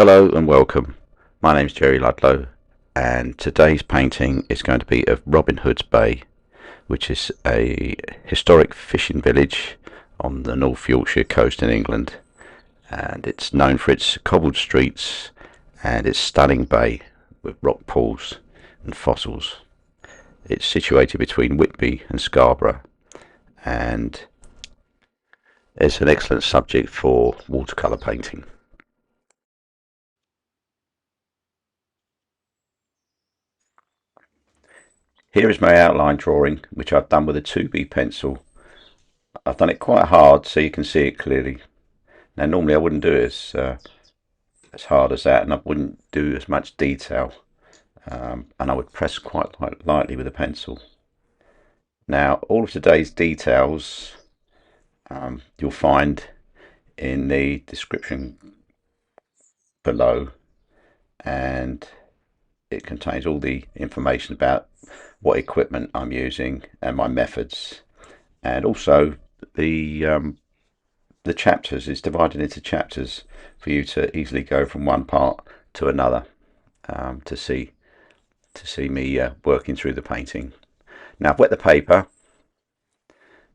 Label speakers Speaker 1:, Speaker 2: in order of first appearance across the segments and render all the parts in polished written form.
Speaker 1: Hello and welcome. My name's Jerry Ludlow, and today's painting is going to be of Robin Hood's Bay, which is a historic fishing village on the North Yorkshire coast in England, and it's known for its cobbled streets and its stunning bay with rock pools and fossils. It's situated between Whitby and Scarborough, and it's an excellent subject for watercolour painting. Here is my outline drawing, which I've done with a 2B pencil. I've done it quite hard so you can see it clearly. Now normally I wouldn't do it as hard as that, and I wouldn't do as much detail, and I would press quite lightly with a pencil. Now all of today's details you'll find in the description below, and it contains all the information about what equipment I'm using and my methods, and also the chapters is divided into chapters for you to easily go from one part to another, to see me working through the painting. Now I've wet the paper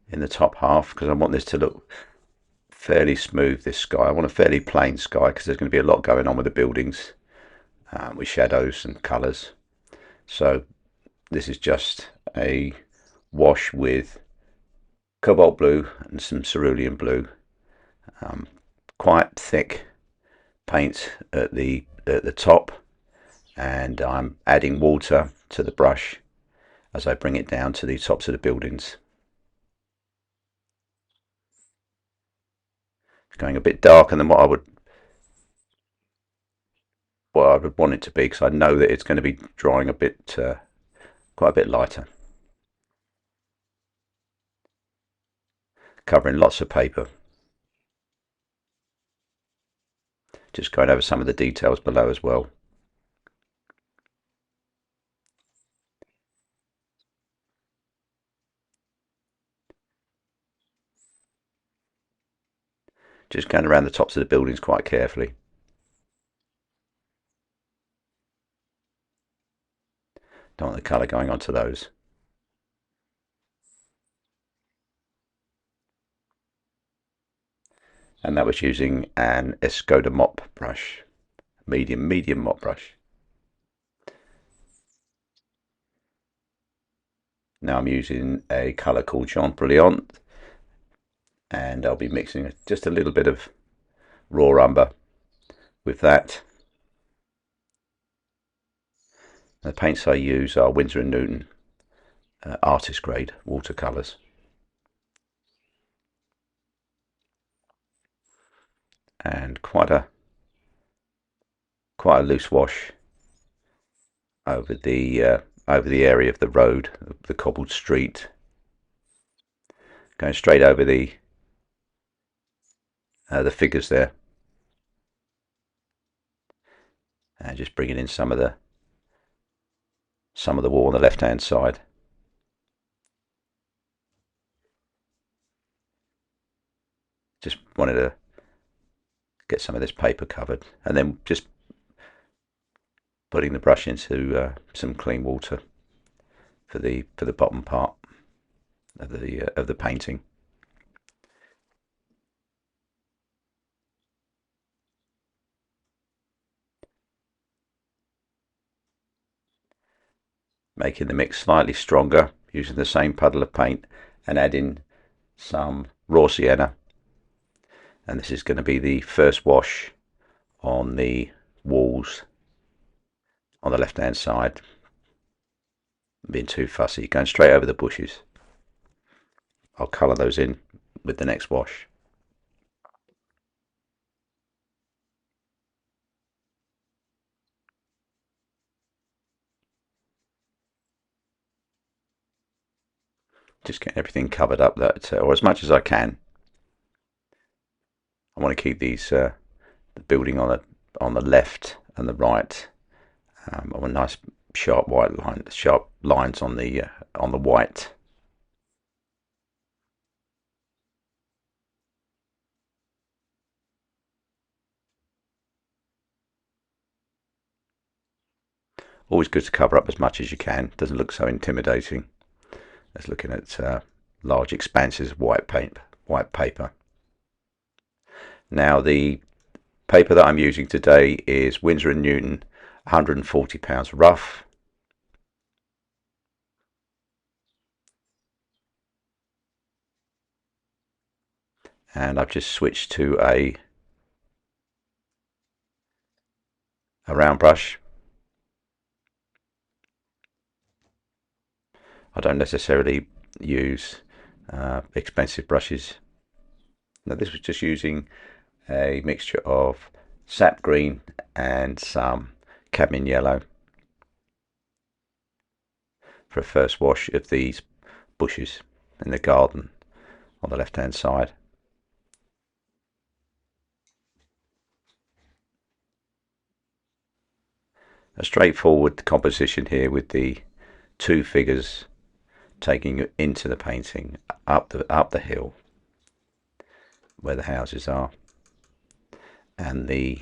Speaker 1: in the top half because I want this to look fairly smooth, this sky. I want a fairly plain sky because there's going to be a lot going on with the buildings, with shadows and colours. So this is just a wash with cobalt blue and some cerulean blue, quite thick paint at the top, and I'm adding water to the brush as I bring it down to the tops of the buildings. It's going a bit darker than what I would want it to be, because I know that it's going to be drying a bit quite a bit lighter, covering lots of paper. Just going over some of the details below as well. Just going around the tops of the buildings quite carefully. Don't want the colour going onto those. And that was using an Escoda mop brush, medium mop brush. Now I'm using a colour called Jaune Brilliant, and I'll be mixing just a little bit of raw umber with that. The paints I use are Winsor & Newton artist grade watercolours. And quite a loose wash over the area of the road, the cobbled street, going straight over the figures there, and just bringing in some of the wall on the left hand side. Just wanted to get some of this paper covered, and then just putting the brush into some clean water for the bottom part of the painting. Making the mix slightly stronger using the same puddle of paint, and adding some raw sienna. And this is going to be the first wash on the walls on the left hand side. Being too fussy, going straight over the bushes. I'll colour those in with the next wash. Just getting everything covered up, that or as much as I can. I want to keep these the building on the left and the right. I want nice sharp lines on the white. Always good to cover up as much as you can. Doesn't look so intimidating as looking at large expanses of white paper. Now the paper that I'm using today is Winsor & Newton 140 pounds rough. And I've just switched to a round brush. I don't necessarily use expensive brushes. Now this was just using a mixture of sap green and some cadmium yellow for a first wash of these bushes in the garden on the left hand side. A straightforward composition here with the two figures taking you into the painting up the hill where the houses are, and the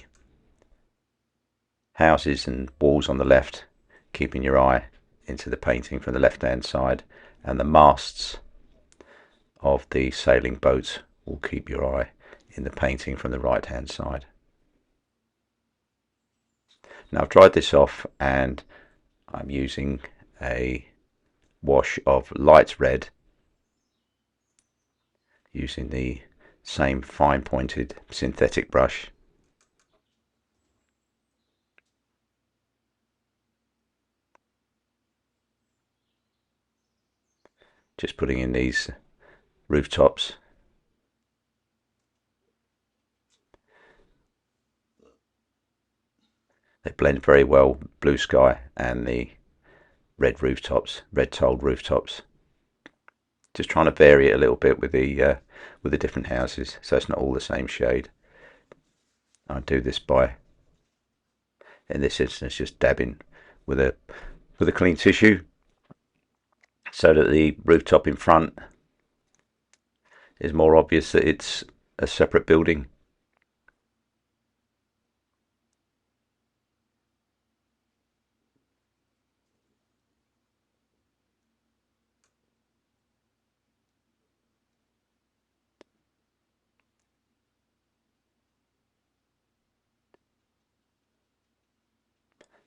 Speaker 1: houses and walls on the left keeping your eye into the painting from the left hand side, and the masts of the sailing boats will keep your eye in the painting from the right hand side. Now I've dried this off and I'm using a wash of light red using the same fine pointed synthetic brush. Just putting in these rooftops. They blend very well, blue sky and the red rooftops, red tiled rooftops. Just trying to vary it a little bit with the different houses, so it's not all the same shade. I do this by, in this instance, just dabbing with a clean tissue, so that the rooftop in front is more obvious that it's a separate building.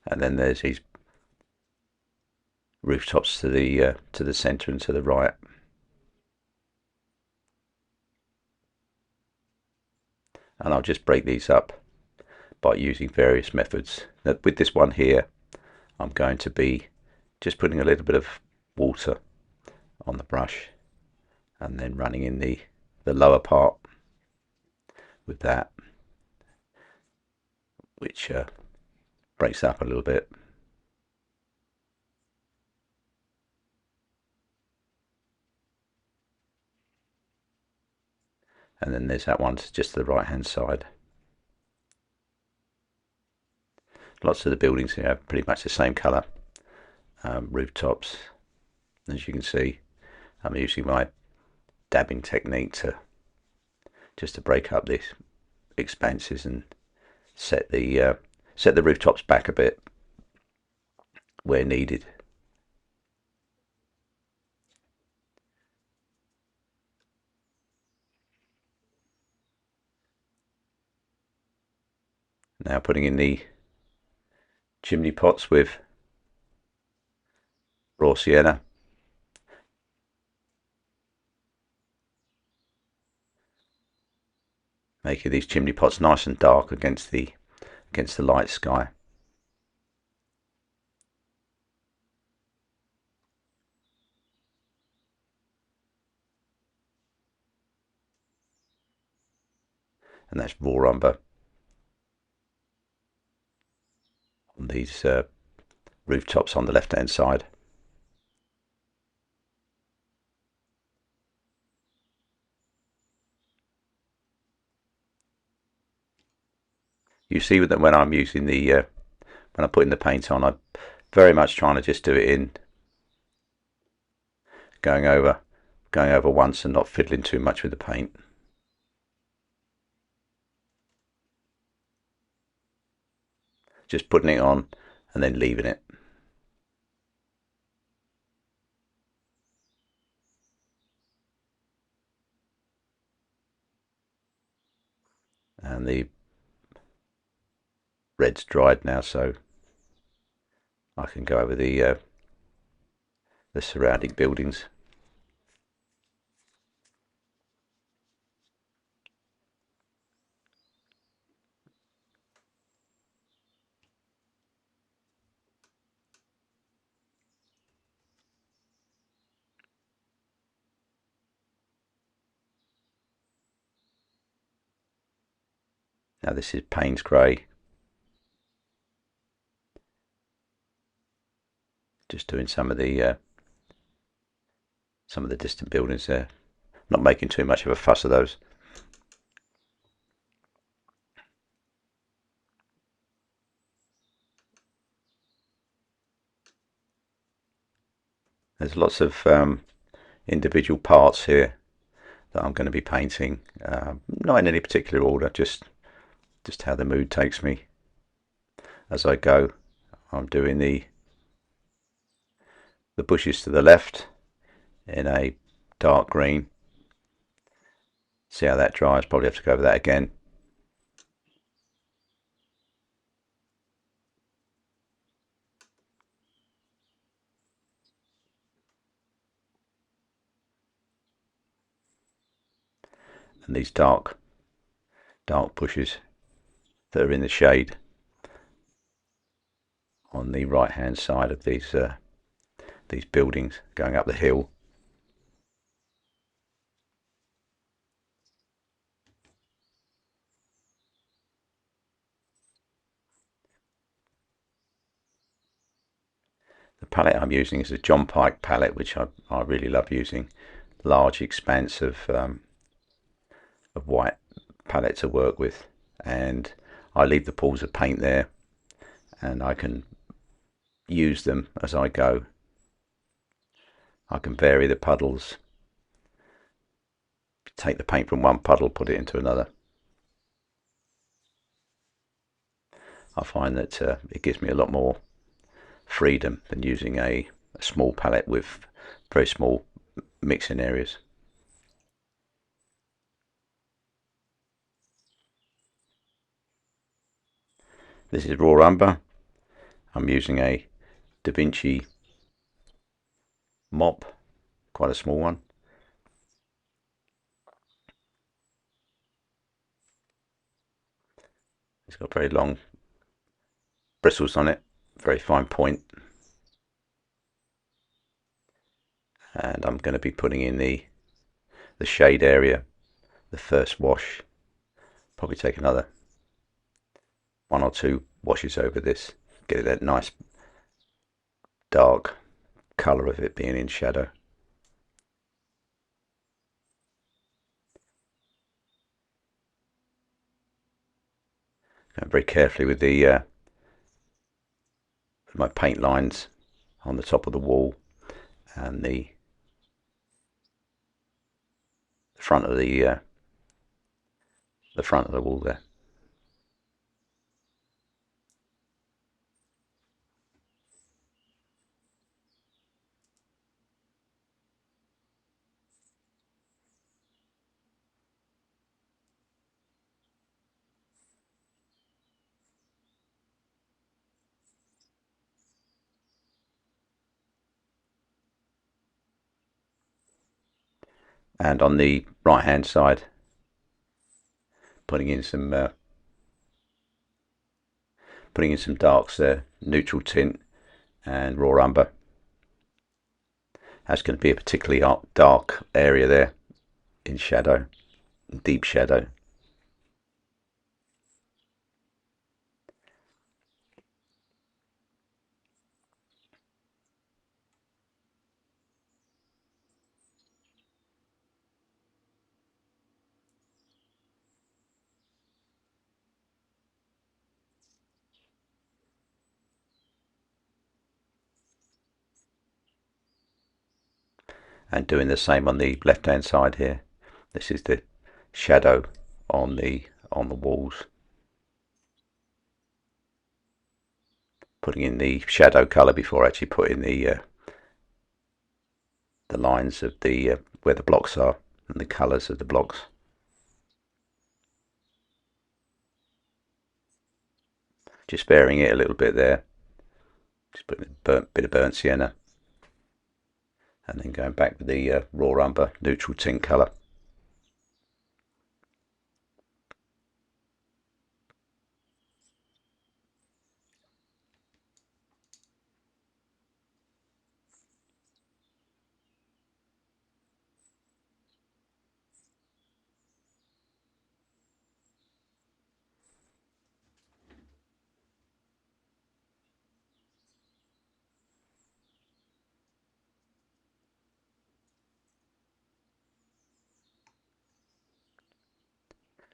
Speaker 1: And then there's these rooftops to the centre and to the right. And I'll just break these up by using various methods. Now, with this one here, I'm going to be just putting a little bit of water on the brush and then running in the lower part with that, which breaks up a little bit. And then there's that one just to the right hand side. Lots of the buildings here have pretty much the same colour rooftops. As you can see, I'm using my dabbing technique to just to break up these expanses and set the rooftops back a bit where needed. Now putting in the chimney pots with raw sienna. Making these chimney pots nice and dark against the light sky. And that's raw umber on these rooftops on the left hand side. You see that when I'm using the when I'm putting the paint on, I'm very much trying to just do it in going over once and not fiddling too much with the paint. Just putting it on and then leaving it. and the red's dried now, so I can go over the surrounding buildings. Now this is Payne's grey. Just doing some of the distant buildings there. Not making too much of a fuss of those. There's lots of individual parts here that I'm going to be painting, not in any particular order, just how the mood takes me as I go. I'm doing the bushes to the left in a dark green. See how that dries, probably have to go over that again. And these dark bushes that are in the shade on the right hand side of these buildings going up the hill. The palette I'm using is a John Pike palette, which I really love using. Large expanse of white palette to work with, and I leave the pools of paint there, and I can use them as I go. I can vary the puddles, take the paint from one puddle, put it into another. I find that it gives me a lot more freedom than using a small palette with very small mixing areas. This is raw umber. I'm using a Da Vinci mop, quite a small one. It's got very long bristles on it, very fine point. And I'm going to be putting in the shade area, the first wash. Probably take another 1 or 2 washes over this, get that nice dark colour of it being in shadow. Going very carefully with the my paint lines on the top of the wall and the front of the front of the wall there. And on the right hand side, putting in some darks there, neutral tint and raw umber. That's going to be a particularly dark area there in shadow, deep shadow. And doing the same on the left hand side here. This is the shadow on the walls. Putting in the shadow colour before actually putting the lines of the where the blocks are and the colours of the blocks. Just varying it a little bit there. Just putting a bit of burnt sienna, and then going back with the raw umber neutral tint colour.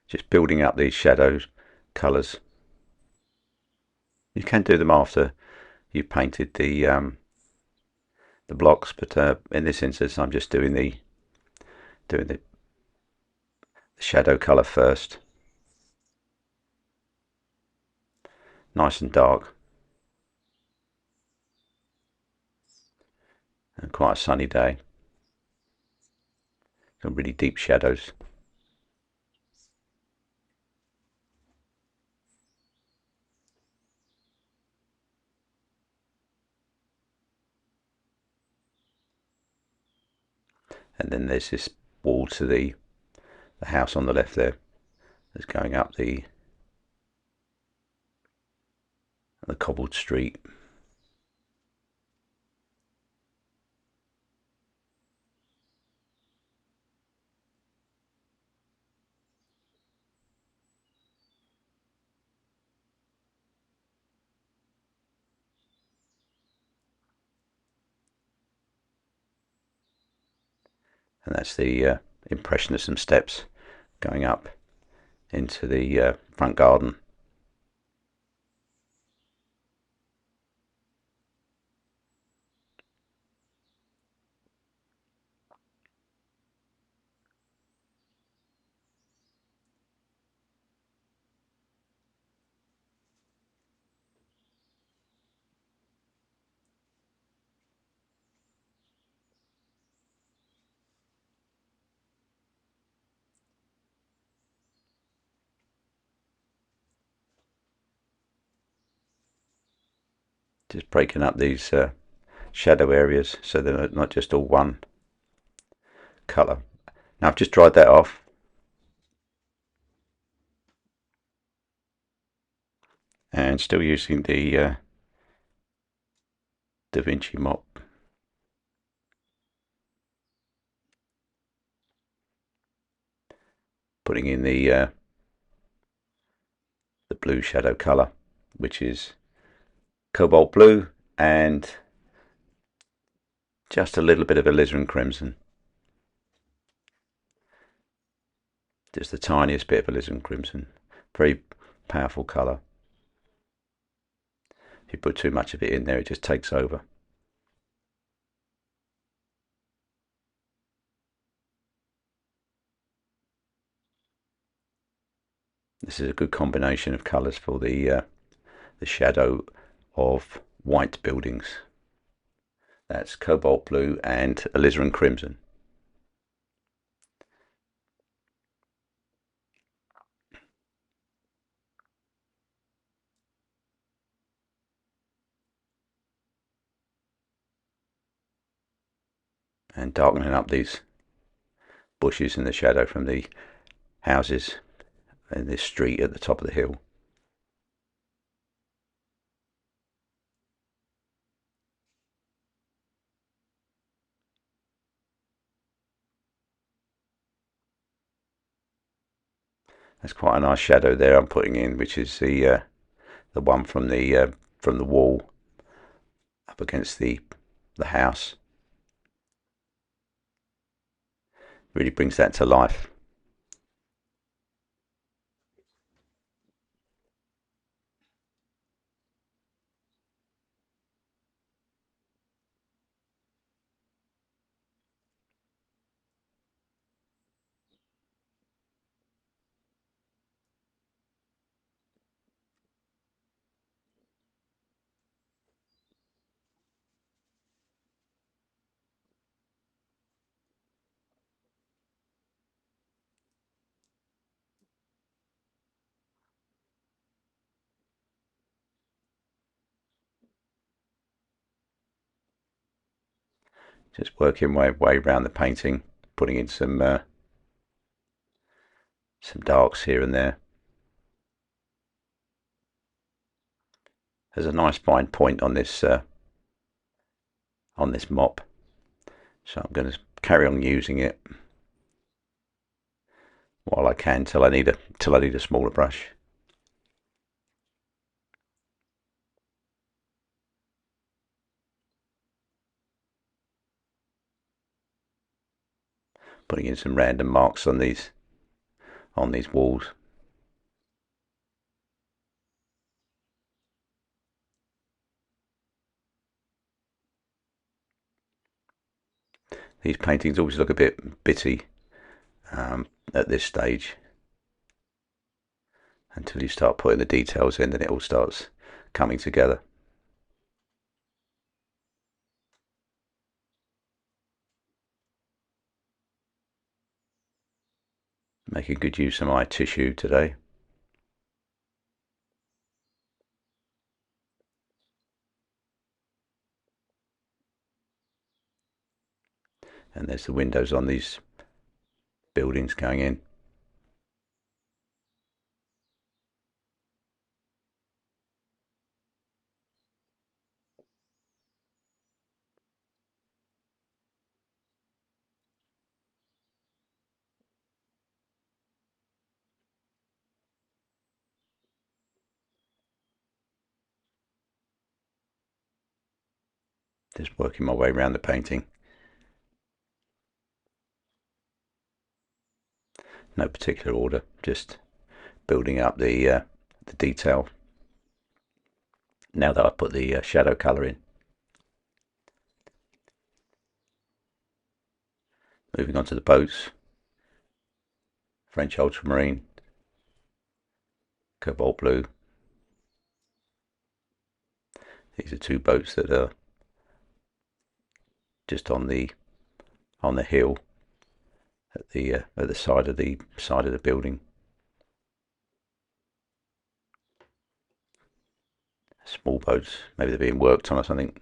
Speaker 1: Just building up these shadows colours. You can do them after you've painted the blocks, but in this instance I'm just doing the shadow colour first. Nice and dark, and quite a sunny day. Some really deep shadows. And then there's this wall to the house on the left there that's going up the cobbled street. And that's the impression of some steps going up into the front garden. Just breaking up these shadow areas so they're not just all one colour. Now I've just dried that off, and still using the Da Vinci mop. Putting in the blue shadow colour, which is cobalt blue and just a little bit of alizarin crimson. Just the tiniest bit of alizarin crimson. Very powerful colour. If you put too much of it in there, it just takes over. This is a good combination of colours for the shadow of white buildings. That's cobalt blue and alizarin crimson. And darkening up these bushes in the shadow from the houses in this street at the top of the hill. That's quite a nice shadow there I'm putting in, which is the one from the wall up against the house. Really brings that to life. Just working my way around the painting, putting in some darks here and there. There's a nice fine point on this mop, so I'm going to carry on using it while I can till I need a smaller brush. Putting in some random marks on these walls. These paintings always look a bit bitty at this stage, until you start putting the details in, then it all starts coming together. Making good use of my tissue today. And there's the windows on these buildings going in. Just working my way around the painting. No particular order, just building up the detail now that I've put the shadow colour in. Moving on to the boats. French ultramarine, cobalt blue. These are two boats that are just on the hill at the side of the building. Small boats, maybe they're being worked on or something.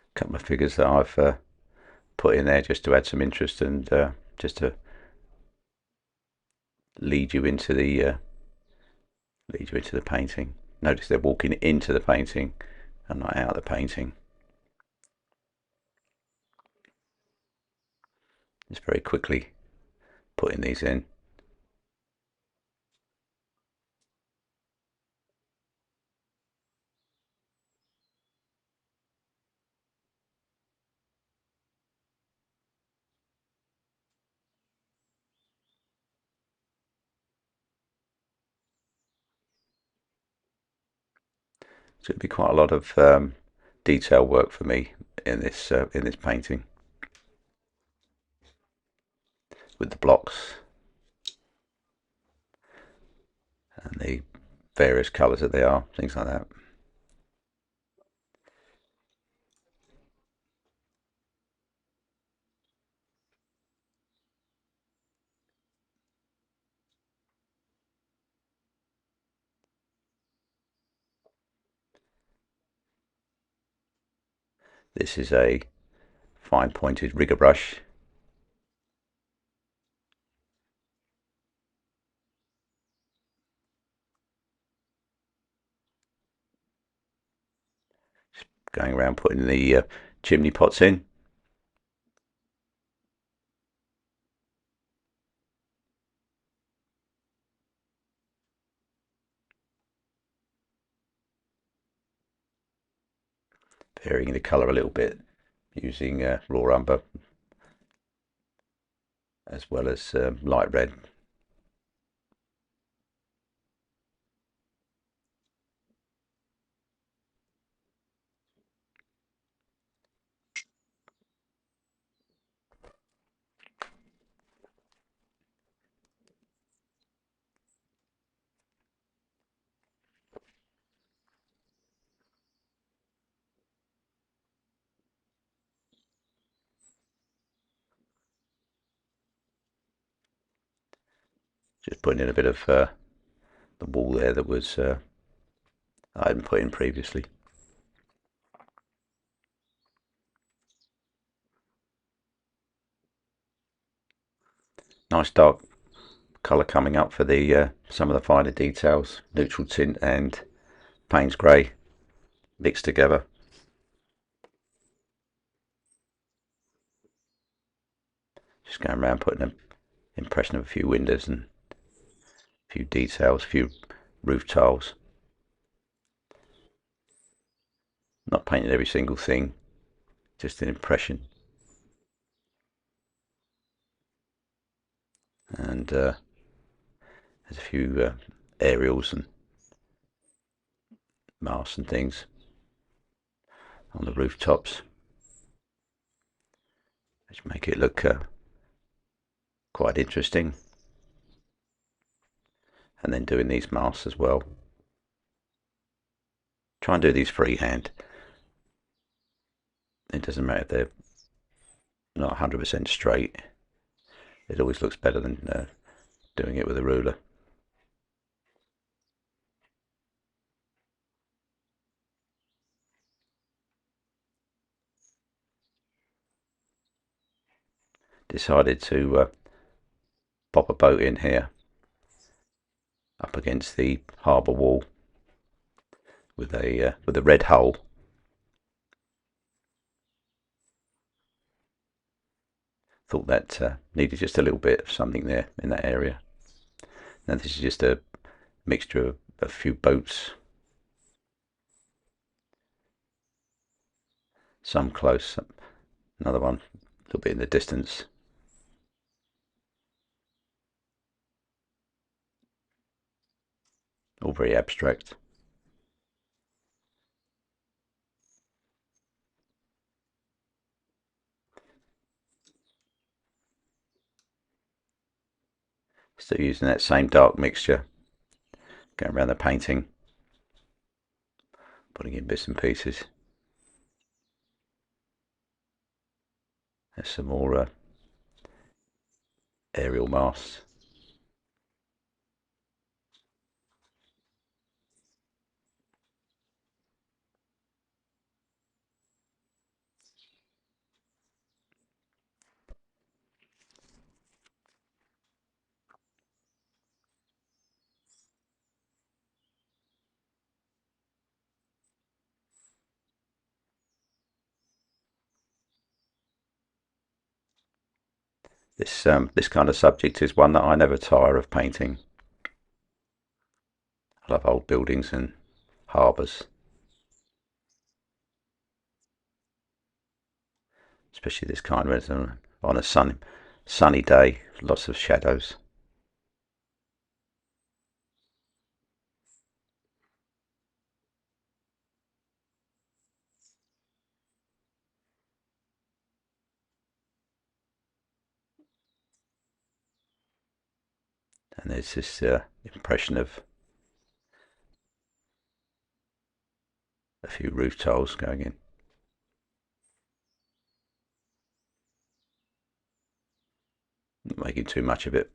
Speaker 1: A couple of figures that I've put in there just to add some interest and just to lead you into the painting. Notice they're walking into the painting and not out of the painting. Just very quickly putting these in. So it'll be quite a lot of detail work for me in this painting with the blocks and the various colours that they are, things like that. This is a fine pointed rigger brush. Going around putting the chimney pots in. Varying the colour a little bit using raw umber. as well as light red. Just putting in a bit of the wall there that was I hadn't put in previously. Nice dark colour coming up for the some of the finer details. Neutral tint and Payne's grey mixed together. Just going around putting an impression of a few windows and a few details, a few roof tiles. Not painting every single thing, just an impression. And there's a few aerials and masts and things on the rooftops, which make it look quite interesting. And then doing these masts as well. Try and do these freehand. It doesn't matter if they're not 100% straight. It always looks better than doing it with a ruler. Decided to pop a boat in here up against the harbour wall with a red hull. Thought that needed just a little bit of something there in that area. Now this is just a mixture of a few boats, some close, another one a little bit in the distance. All very abstract. Still using that same dark mixture, going around the painting, putting in bits and pieces. There's some more aerial masts. This kind of subject is one that I never tire of painting. I love old buildings and harbours, especially this kind where it's on a sunny day, lots of shadows. And there's this impression of a few roof tiles going in. Not making too much of it.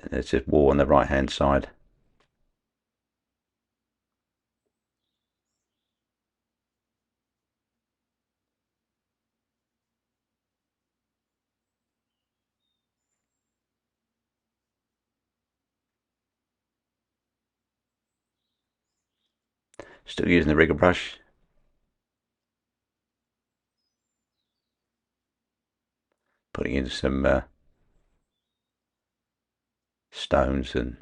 Speaker 1: There's this wall on the right hand side. Still using the rigger brush. Putting in some stones and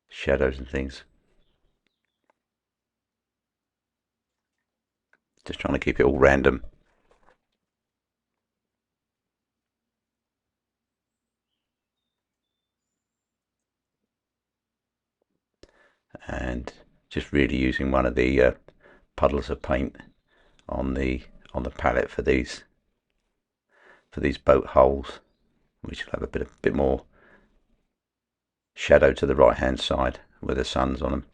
Speaker 1: shadows and things. Just trying to keep it all random. And just really using one of the puddles of paint on the palette for these boat holes, which will have a bit more shadow to the right hand side where the sun's on them.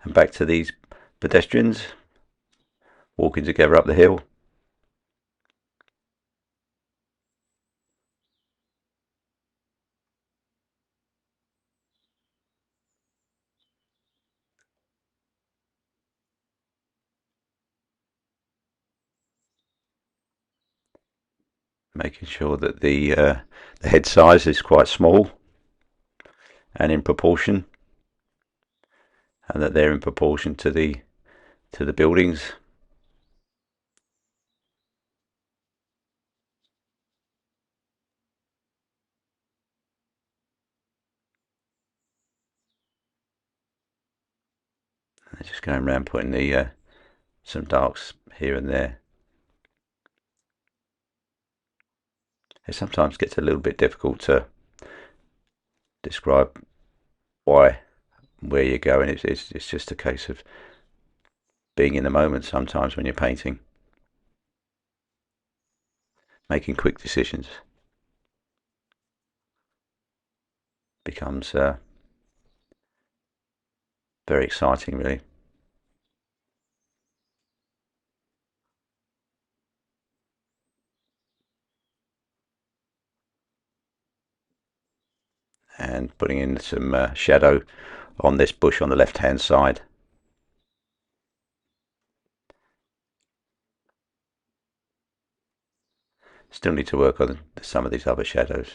Speaker 1: And back to these pedestrians walking together up the hill. Making sure that the head size is quite small and in proportion, and that they're in proportion to the buildings. And just going around putting the some darks here and there. It sometimes gets a little bit difficult to describe why, where you're going. It's just a case of being in the moment sometimes when you're painting, making quick decisions becomes very exciting, really. And putting in some shadow on this bush on the left hand side. Still need to work on some of these other shadows.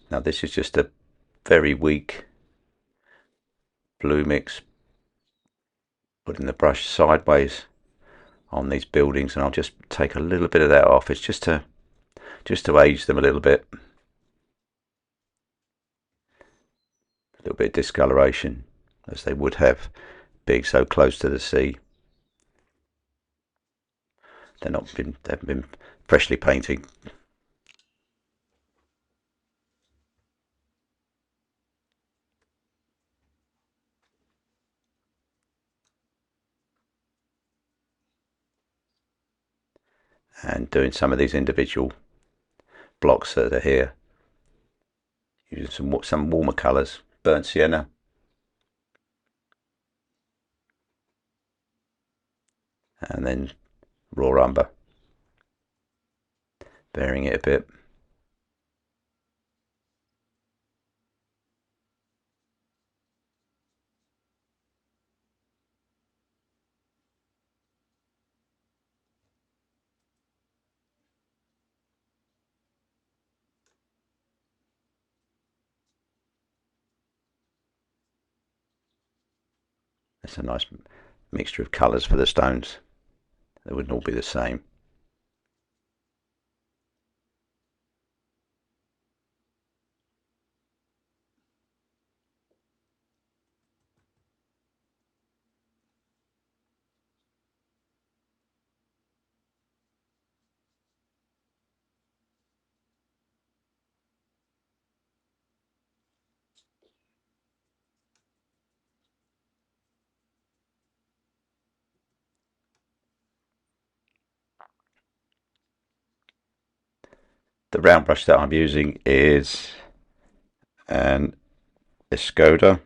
Speaker 1: Now this is just a very weak blue mix, putting the brush sideways on these buildings, and I'll just take a little bit of that off. It's just to age them a little bit. A little bit of discoloration, as they would have being so close to the sea. They haven't been freshly painted. And doing some of these individual blocks that are here, using some warmer colours, burnt sienna, and then raw umber, varying it a bit. That's a nice mixture of colours for the stones. They wouldn't all be the same. The round brush that I'm using is an Escoda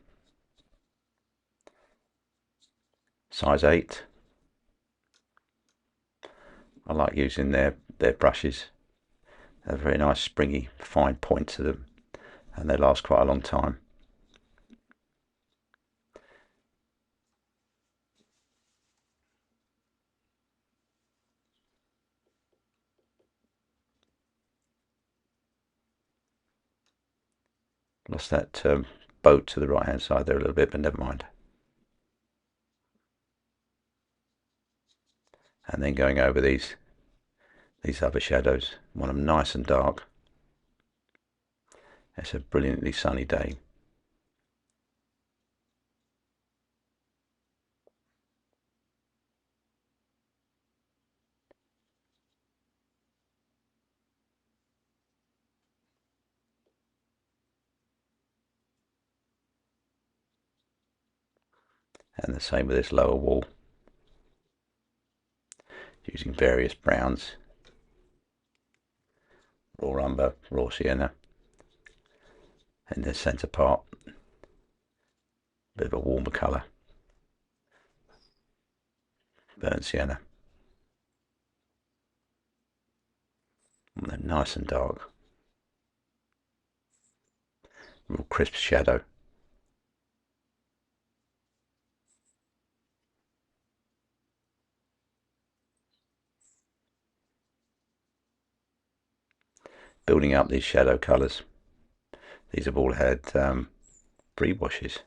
Speaker 1: size 8. I like using their brushes. They're very nice, springy, fine point to them, and they last quite a long time. Lost that boat to the right hand side there a little bit, but never mind. And then going over these other shadows. Want them nice and dark. It's a brilliantly sunny day. And the same with this lower wall. Using various browns. Raw umber, raw sienna. In the centre part, a bit of a warmer colour. Burnt sienna. And then nice and dark. Real crisp shadow. Building up these shadow colours. These have all had pre-washes.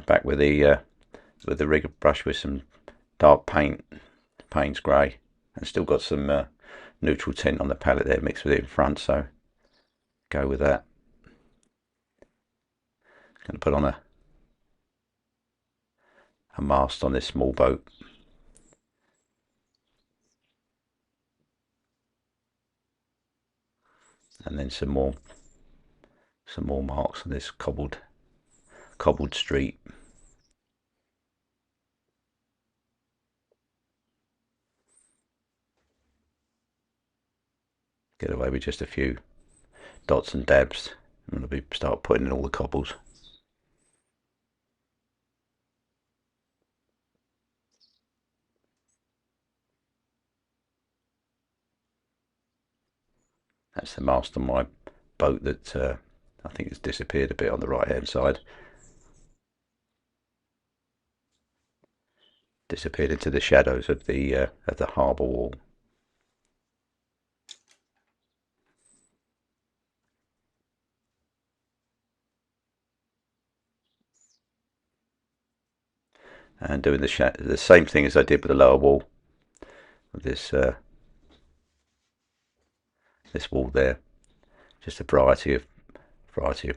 Speaker 1: Back with the rigger brush with some dark paint, Payne's grey, and still got some neutral tint on the palette there mixed with it in front, so go with that. Going to put on a mast on this small boat. And then some more marks on this cobbled street. Get away with just a few dots and dabs. I'm going to start putting in all the cobbles. That's the mast on my boat that I think has disappeared a bit on the right hand side. Disappeared into the shadows of the harbour wall. And doing the same thing as I did with the lower wall, with this wall there. Just a variety of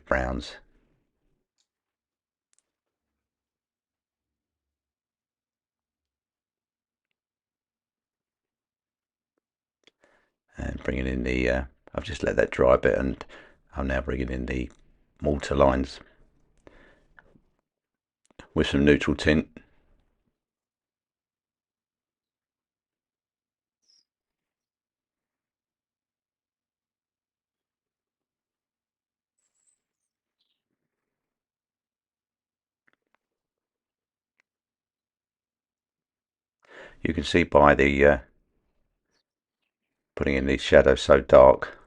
Speaker 1: browns. And bringing in the I've just let that dry a bit, and I'm now bringing in the mortar lines with some neutral tint. You can see by the putting in these shadows so dark,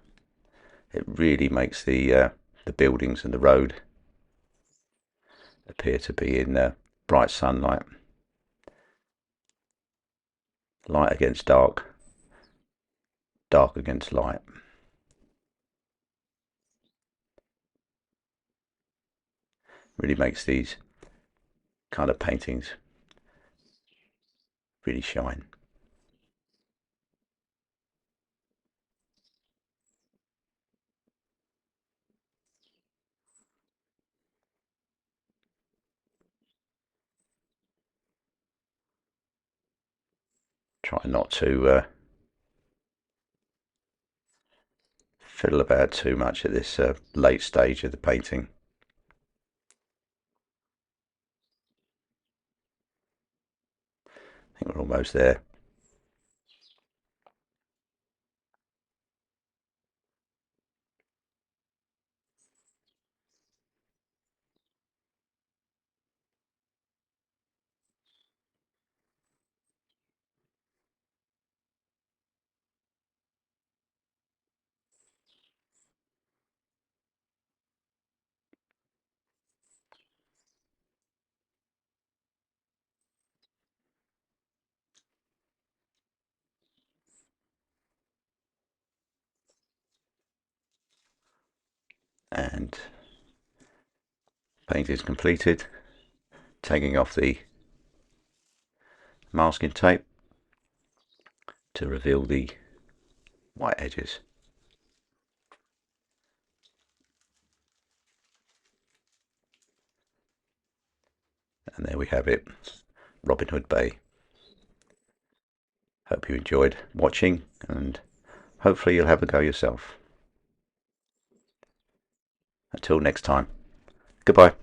Speaker 1: it really makes the buildings and the road appear to be in bright sunlight. Light against dark, dark against light. Really makes these kind of paintings really shine. Try not to fiddle about too much at this late stage of the painting. I think we're almost there. And paint is completed. Taking off the masking tape to reveal the white edges. And there we have it, Robin Hood Bay. Hope you enjoyed watching, and hopefully you'll have a go yourself. Until next time, goodbye.